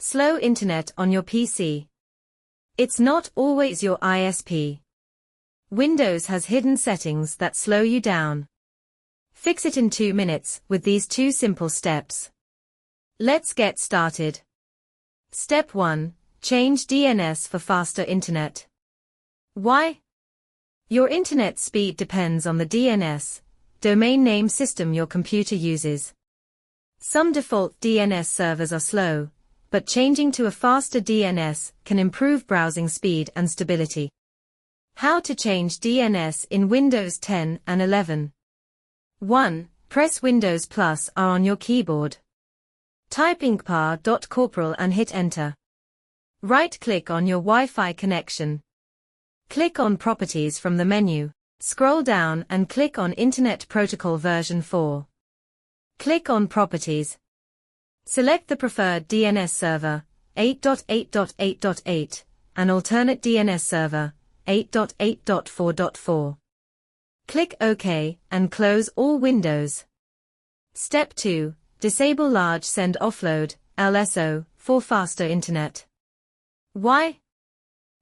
Slow internet on your PC. It's not always your ISP. Windows has hidden settings that slow you down. Fix it in 2 minutes with these 2 simple steps. Let's get started. Step 1. Change DNS for faster internet. Why? Your internet speed depends on the DNS, domain name system your computer uses. Some default DNS servers are slow, but changing to a faster DNS can improve browsing speed and stability. How to change DNS in Windows 10 and 11. 1. Press Windows +R on your keyboard. Type incpar.corporal and hit enter. Right-click on your Wi-Fi connection. Click on Properties from the menu. Scroll down and click on Internet Protocol version 4. Click on Properties. Select the preferred DNS server, 8.8.8.8, and alternate DNS server, 8.8.4.4. Click OK and close all windows. Step 2. Disable Large Send Offload, LSO, for faster internet. Why?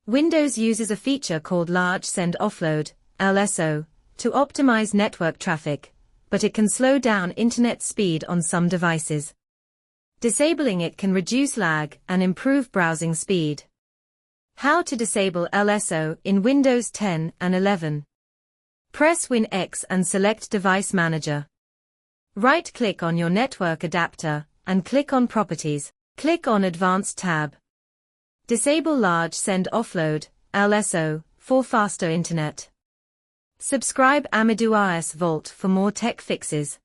Windows uses a feature called Large Send Offload, LSO, to optimize network traffic, but it can slow down internet speed on some devices. Disabling it can reduce lag and improve browsing speed. How to disable LSO in Windows 10 and 11. Press Win X and select Device Manager. Right-click on your network adapter and click on Properties. Click on Advanced tab. Disable Large Send Offload, LSO, for faster internet. Subscribe Amadou AS Vault for more tech fixes.